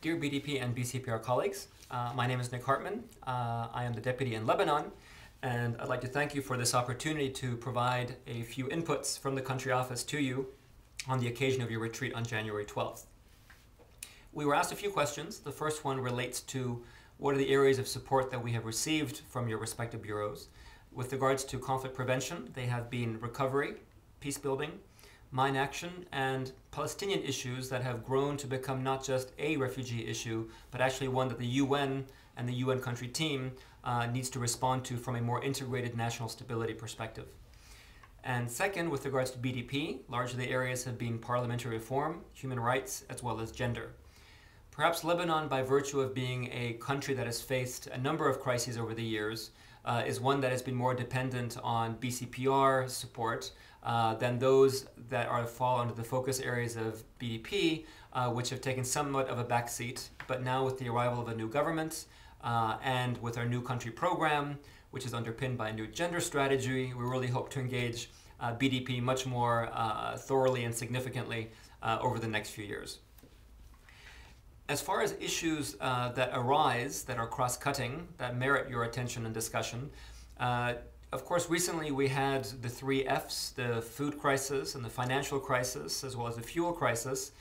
Dear BDP and BCPR colleagues, my name is Nick Hartmann. I am the deputy in Lebanon, and I'd like to thank you for this opportunity to provide a few inputs from the country office to you on the occasion of your retreat on January 12th. We were asked a few questions. The first one relates to what are the areas of support that we have received from your respective bureaus. With regards to conflict prevention, they have been recovery, peace building, mine action, and Palestinian issues that have grown to become not just a refugee issue, but actually one that the UN and the UN country team needs to respond to from a more integrated national stability perspective. And second, with regards to BDP, largely the areas have been parliamentary reform, human rights, as well as gender. Perhaps Lebanon, by virtue of being a country that has faced a number of crises over the years, is one that has been more dependent on BCPR support than those that fall under the focus areas of BDP, which have taken somewhat of a backseat. But now with the arrival of a new government and with our new country program, which is underpinned by a new gender strategy, we really hope to engage BDP much more thoroughly and significantly over the next few years. As far as issues that arise, that are cross-cutting, that merit your attention and discussion, of course, recently we had the 3 Fs, the food crisis and the financial crisis, as well as the fuel crisis,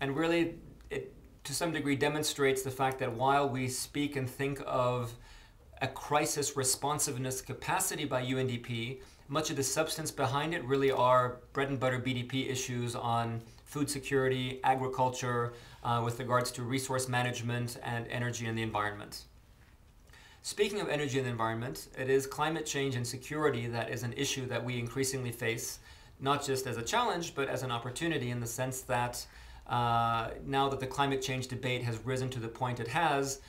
and really it, to some degree, demonstrates the fact that while we speak and think of a crisis responsiveness capacity by UNDP, much of the substance behind it really are bread and butter BDP issues on food security, agriculture, with regards to resource management and energy and the environment. Speaking of energy and the environment, it is climate change and security that is an issue that we increasingly face, not just as a challenge, but as an opportunity in the sense that now that the climate change debate has risen to the point it has,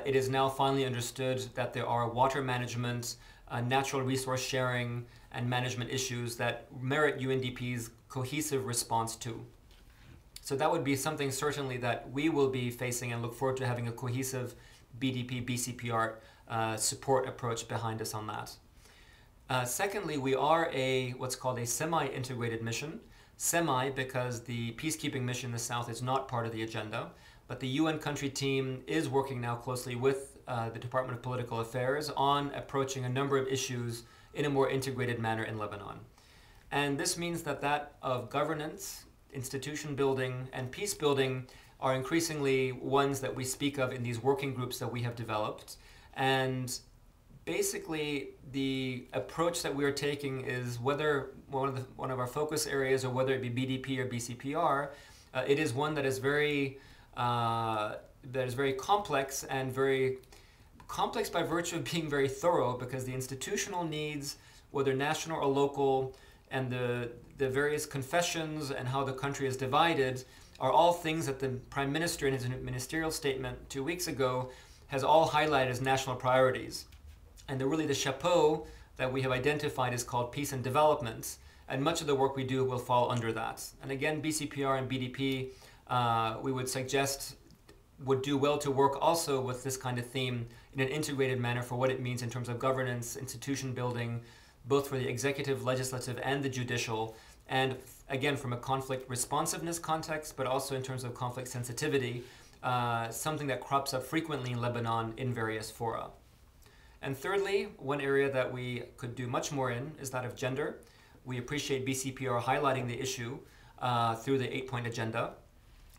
it is now finally understood that there are water management, natural resource sharing, and management issues that merit UNDP's cohesive response to. So that would be something certainly that we will be facing and look forward to having a cohesive BDP-BCPR support approach behind us on that. Secondly, we are what's called a semi-integrated mission. Semi because the peacekeeping mission in the South is not part of the agenda, but the UN country team is working now closely with the Department of Political Affairs on approaching a number of issues in a more integrated manner in Lebanon. And this means that of governance, institution building, and peace building are increasingly ones that we speak of in these working groups that we have developed. And basically, the approach that we are taking is whether one of our focus areas, or whether it be BDP or BCPR, it is one that is very complex, and very complex by virtue of being very thorough, because the institutional needs, whether national or local, and the various confessions and how the country is divided are all things that the Prime Minister in his ministerial statement 2 weeks ago has all highlighted as national priorities. And really the chapeau that we have identified is called peace and development, and much of the work we do will fall under that. And again, BCPR and BDP, we would suggest would do well to work also with this kind of theme in an integrated manner for what it means in terms of governance, institution building, both for the executive, legislative, and the judicial, and again from a conflict responsiveness context, but also in terms of conflict sensitivity, something that crops up frequently in Lebanon in various fora. And thirdly, one area that we could do much more in is that of gender. We appreciate BCPR highlighting the issue through the 8-point agenda.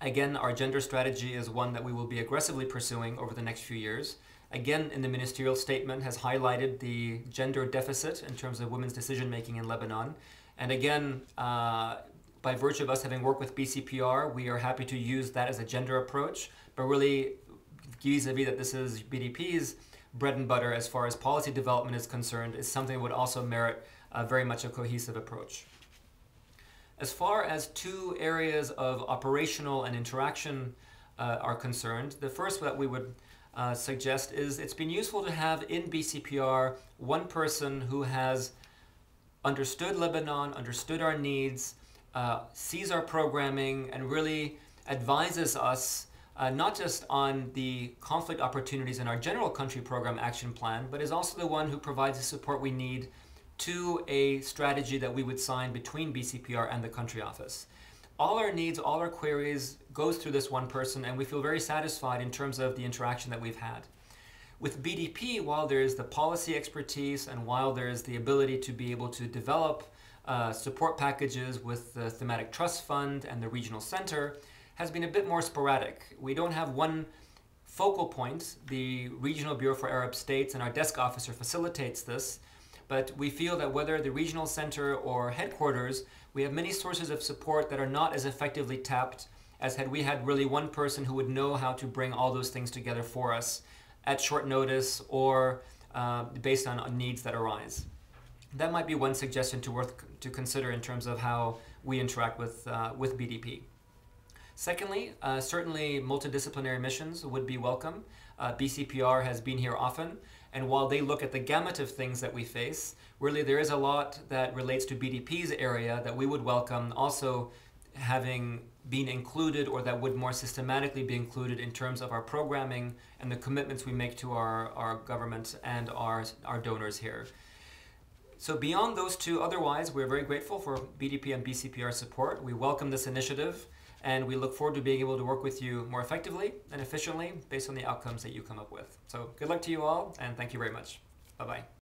Again, our gender strategy is one that we will be aggressively pursuing over the next few years. Again, in the ministerial statement has highlighted the gender deficit in terms of women's decision-making in Lebanon. And again, by virtue of us having worked with BCPR, we are happy to use that as a gender approach, but really vis-a-vis that this is BDP's bread and butter as far as policy development is concerned, is something that would also merit very much a cohesive approach. As far as 2 areas of operational and interaction are concerned, the first that we would suggest is it's been useful to have in BCPR one person who has understood Lebanon, understood our needs, sees our programming, and really advises us not just on the conflict opportunities in our general country program action plan, but is also the one who provides the support we need to a strategy that we would sign between BCPR and the country office. all our needs, all our queries goes through this one person, and we feel very satisfied in terms of the interaction that we've had. With BDP, while there is the policy expertise and while there is the ability to be able to develop support packages with the Thematic Trust Fund and the Regional Center, has been a bit more sporadic. We don't have one focal point. The Regional Bureau for Arab States and our desk officer facilitates this, but we feel that whether the Regional Center or headquarters, we have many sources of support that are not as effectively tapped as had we had really one person who would know how to bring all those things together for us at short notice or based on needs that arise. That might be one suggestion to consider in terms of how we interact with BDP. Secondly, certainly multidisciplinary missions would be welcome. BCPR has been here often, and while they look at the gamut of things that we face, really there is a lot that relates to BDP's area that we would welcome also having been included, or that would more systematically be included in terms of our programming and the commitments we make to our government and our donors here. So beyond those two, otherwise, we're very grateful for BDP and BCPR support. We welcome this initiative, and we look forward to being able to work with you more effectively and efficiently based on the outcomes that you come up with. So good luck to you all, and thank you very much. Bye-bye.